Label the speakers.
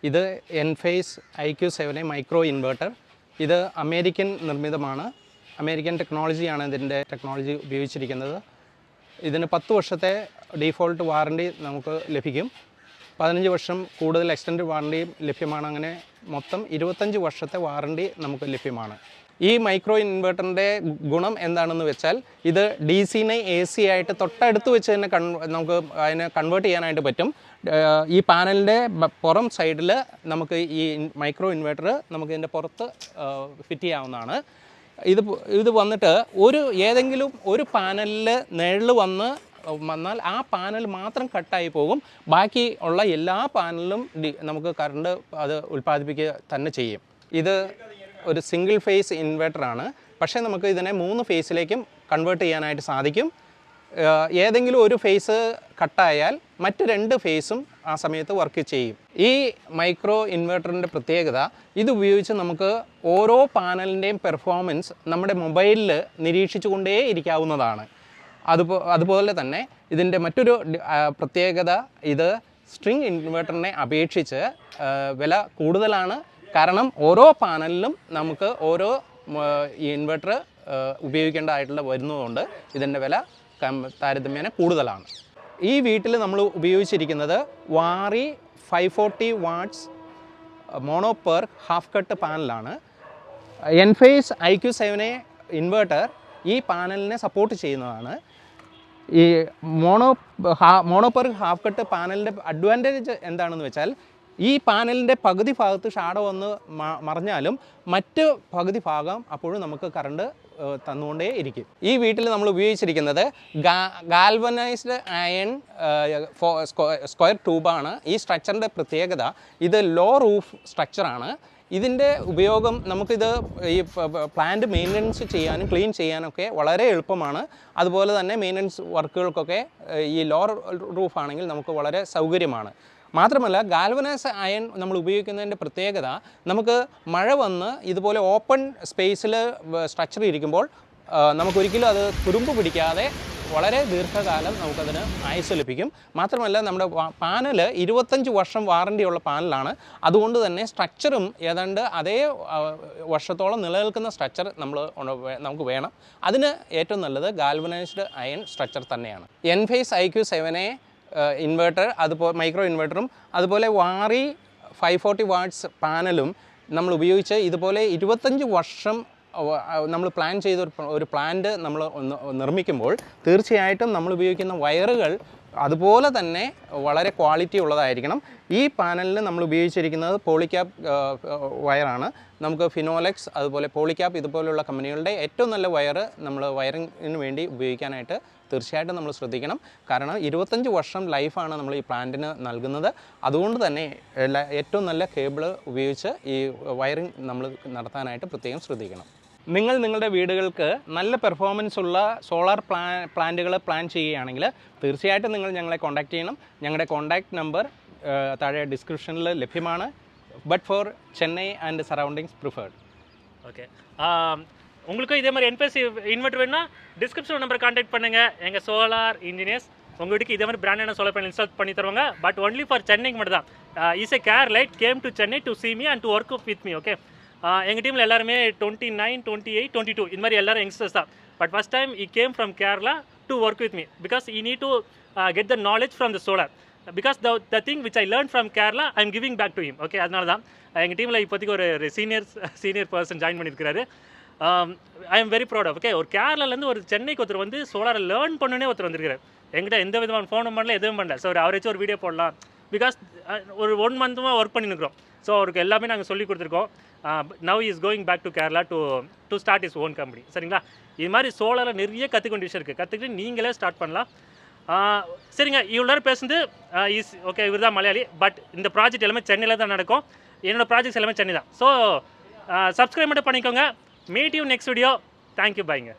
Speaker 1: ഇത് Enphase IQ7A micro inverter. ഇത് American നിർമ്മിതമാണ്. American ടെക്നോളജിയാണ് ഇതിൻ്റെ ടെക്നോളജി ഉപയോഗിച്ചിരിക്കുന്നത്. ഇതിന് 10 വർഷത്തെ ഡീഫോൾട്ട് വാറണ്ടി നമുക്ക് ലഭിക്കും. 15 വർഷം കൂടുതൽ എക്സ്റ്റൻഡ് വാറണ്ടിയും ലഭ്യമാണ്. അങ്ങനെ മൊത്തം 25 വർഷത്തെ വാറണ്ടി നമുക്ക് ലഭ്യമാണ്. ഈ മൈക്രോ ഇൻവെർട്ടറിൻ്റെ ഗുണം എന്താണെന്ന് വെച്ചാൽ ഇത് DC-നെ AC ആയിട്ട് തൊട്ടടുത്ത് വെച്ച് തന്നെ നമുക്ക് അതിനെ കൺവേർട്ട് ചെയ്യാനായിട്ട് പറ്റും. ഈ പാനലിൻ്റെ പുറം സൈഡിൽ നമുക്ക് ഈ മൈക്രോ ഇൻവെർട്ടർ നമുക്ക് ഇതിൻ്റെ പുറത്ത് ഫിറ്റ് ചെയ്യാവുന്നതാണ്. ഇത് വന്നിട്ട് ഏതെങ്കിലും ഒരു പാനലിൽ നിഴൽ വന്നാൽ ആ പാനൽ മാത്രം കട്ടായി പോകും. ബാക്കി ഉള്ള എല്ലാ പാനലിലും നമുക്ക് കറണ്ട് അത് ഉൽപ്പാദിപ്പിക്കുക തന്നെ ചെയ്യും. ഇത് ഒരു സിംഗിൾ ഫേസ് ഇൻവെർട്ടറാണ്. പക്ഷേ നമുക്ക് ഇതിനെ 3 ഫേസിലേക്കും കൺവേർട്ട് ചെയ്യാനായിട്ട് സാധിക്കും. ഏതെങ്കിലും ഒരു ഫേസ് കട്ടായാൽ മറ്റ് 2 ഫേസും ആ സമയത്ത് വർക്ക് ചെയ്യും. ഈ മൈക്രോ ഇൻവെർട്ടറിൻ്റെ പ്രത്യേകത ഇത് ഉപയോഗിച്ച് നമുക്ക് ഓരോ പാനലിൻ്റെയും പെർഫോമൻസ് നമ്മുടെ മൊബൈലിൽ നിരീക്ഷിച്ചു കൊണ്ടേ ഇരിക്കാവുന്നതാണ്. അതുപോലെ തന്നെ ഇതിൻ്റെ മറ്റൊരു പ്രത്യേകത ഇത് സ്ട്രിങ് ഇൻവെർട്ടറിനെ അപേക്ഷിച്ച് വില കൂടുതലാണ്. കാരണം ഓരോ പാനലിലും നമുക്ക് ഓരോ ഇൻവെർട്ടർ ഉപയോഗിക്കേണ്ടതായിട്ടുള്ള വരുന്നതുകൊണ്ട് ഇതിൻ്റെ വില താരതമ്യേന കൂടുതലാണ്. ഈ വീട്ടിൽ നമ്മൾ ഉപയോഗിച്ചിരിക്കുന്നത് Waaree 540 watts mono per half cut പാനലാണ്. Enphase IQ7A ഇൻവെർട്ടർ ഈ പാനലിനെ സപ്പോർട്ട് ചെയ്യുന്നതാണ്. ഈ മോണോ പെർ ഹാഫ് കട്ട് പാനലിൻ്റെ അഡ്വാൻറ്റേജ് എന്താണെന്ന് വെച്ചാൽ ഈ പാനലിൻ്റെ പകുതി ഭാഗത്ത് ഷാഡോ വന്ന് മറിഞ്ഞാലും മറ്റ് പകുതി ഭാഗം അപ്പോഴും നമുക്ക് കറണ്ട് തന്നുകൊണ്ടേ ഇരിക്കും. ഈ വീട്ടിൽ നമ്മൾ ഉപയോഗിച്ചിരിക്കുന്നത് ഗാൽവനൈസ്ഡ് അയൺ സ്ക്വയർ ട്യൂബാണ്. ഈ സ്ട്രക്ചറിൻ്റെ പ്രത്യേകത ഇത് ലോ റൂഫ് സ്ട്രക്ചറാണ്. ഇതിൻ്റെ ഉപയോഗം നമുക്കിത് ഈ പ്ലാന്റ് മെയിൻ്റനൻസ് ചെയ്യാനും ക്ലീൻ ചെയ്യാനൊക്കെ വളരെ എളുപ്പമാണ്. അതുപോലെ തന്നെ മെയിൻ്റനൻസ് വർക്കുകൾക്കൊക്കെ ഈ ലോ റൂഫ് ആണെങ്കിൽ നമുക്ക് വളരെ സൗകര്യമാണ്. മാത്രമല്ല ഗാൽവനൈസ് അയൺ നമ്മൾ ഉപയോഗിക്കുന്നതിൻ്റെ പ്രത്യേകത നമുക്ക് മഴ വന്ന് ഇതുപോലെ ഓപ്പൺ സ്പേസിൽ സ്ട്രക്ചർ ഇരിക്കുമ്പോൾ നമുക്കൊരിക്കലും അത് തുരുമ്പ് പിടിക്കാതെ വളരെ ദീർഘകാലം നമുക്കതിന് ആയുസ് ലഭിക്കും. മാത്രമല്ല നമ്മുടെ പാനൽ 25 വർഷം വാറണ്ടിയുള്ള പാനലാണ്. അതുകൊണ്ട് തന്നെ സ്ട്രക്ചറും ഏതാണ്ട് അതേ വർഷത്തോളം നിലനിൽക്കുന്ന സ്ട്രക്ചർ നമുക്ക് വേണം. അതിന് ഏറ്റവും നല്ലത് ഗാൽവനൈസ്ഡ് അയൺ സ്ട്രക്ചർ തന്നെയാണ്. Enphase IQ7A ഇൻവെർട്ടർ അതുപോലെ മൈക്രോ ഇൻവെർട്ടറും അതുപോലെ വാറി 540 വാട്ട്സ് പാനലും നമ്മൾ ഉപയോഗിച്ച് ഇതുപോലെ 25 വർഷം നമ്മൾ പ്ലാൻ ചെയ്ത ഒരു പ്ലാന്റ് നമ്മൾ നിർമ്മിക്കുമ്പോൾ തീർച്ചയായിട്ടും നമ്മൾ ഉപയോഗിക്കുന്ന വയറുകൾ അതുപോലെ തന്നെ വളരെ ക്വാളിറ്റി ഉള്ളതായിരിക്കണം. ഈ പാനലിൽ നമ്മൾ ഉപയോഗിച്ചിരിക്കുന്നത് പോളിക്യാപ്പ് വയറാണ്. നമുക്ക് ഫിനോലെക്സ് അതുപോലെ പോളിക്യാപ്പ് ഇതുപോലുള്ള കമ്പനികളുടെ ഏറ്റവും നല്ല വയർ നമ്മൾ വയറിങ്ങിന് വേണ്ടി ഉപയോഗിക്കാനായിട്ട് തീർച്ചയായിട്ടും നമ്മൾ ശ്രദ്ധിക്കണം. കാരണം 25 വർഷം ലൈഫാണ് നമ്മൾ ഈ പ്ലാന്റിന് നൽകുന്നത്. അതുകൊണ്ട് തന്നെ ഏറ്റവും നല്ല കേബിൾ ഉപയോഗിച്ച് ഈ വയറിങ് നമ്മൾ നടത്താനായിട്ട് പ്രത്യേകം ശ്രദ്ധിക്കണം. നിങ്ങളുടെ വീടുകൾക്ക് നല്ല പെർഫോമൻസ് ഉള്ള സോളാർ പ്ലാന്റുകൾ പ്ലാൻ ചെയ്യുകയാണെങ്കിൽ തീർച്ചയായിട്ടും നിങ്ങൾ ഞങ്ങളെ കോൺടാക്റ്റ് ചെയ്യണം. ഞങ്ങളുടെ കോൺടാക്റ്റ് നമ്പർ താഴെ ഡിസ്ക്രിപ്ഷനിൽ ലഭ്യമാണ്. But for Chennai and surroundings preferred.
Speaker 2: Okay, உங்களுக்கு இதே மாதிரி Enphase இன்வெர்டர் வேணும்னா டிஸ்கிரிப்ஷன் நம்பர் கான்டாக்ட் பண்ணுங்கள். எங்கள் சோலார் இன்ஜினியர்ஸ் உங்கள் வீட்டுக்கு இதே மாதிரி பிராண்டான சோலார் பேனல் இன்ஸ்டால் பண்ணி தருவாங்க. பட் ஒன்லி ஃபார் சென்னைக்கு மட்டும் தான். Is a care light came to Chennai to see me and to work with me. Okay, எங்கள் டீமில் எல்லாருமே 29, 28, 22 இது மாதிரி எல்லாரும் யங்ஸ்டர்ஸ் தான். But first time he came from Kerala to work with me because he need to get the knowledge from the solar. Because the thing which I learned from Kerala I am giving back to him. Okay, அதனால தான் எங்கள் டீமில் இப்போதைக்கு ஒரு senior person join பண்ணியிருக்கிறாரு. I am very proud of. Okay, ஒரு கேரளாலேருந்து ஒரு சென்னைக்கு ஒருத்தர் வந்து சோலாரை லேர்ன் பண்ணனே ஒருத்தர் வந்திருக்காரு. எங்கிட்ட எந்த விதமான ஃபோனும் பண்ணல, எதுவும் பண்ணல. ஸோ அவரை வச்சு ஒரு வீடியோ போடலாம். பிகாஸ் ஒரு 1 மந்த்மாக ஒர்க் பண்ணியிருக்கிறோம். ஸோ அவருக்கு எல்லாமே நாங்கள் சொல்லி கொடுத்துருக்கோம். Now is going back to Kerala to start is own company. சரிங்களா, இது மாதிரி சோலாரில் நிறைய கற்றுக்க வேண்டிய விஷயம் இருக்குது. கற்றுக்கிட்டு நீங்களே ஸ்டார்ட் பண்ணலாம். சரிங்க, இவ்வளோ நேரம் பேசுனது ஓகே, இவர் தான் மலையாளி. பட் இந்த ப்ராஜெக்ட் எல்லாமே சென்னையில் தான் நடக்கும். என்னோடய ப்ராஜெக்ட்ஸ் எல்லாமே சென்னை தான். ஸோ சப்ஸ்கிரைப் மட்டும் பண்ணிக்கோங்க. Meet you next video. Thank you, பைங்க.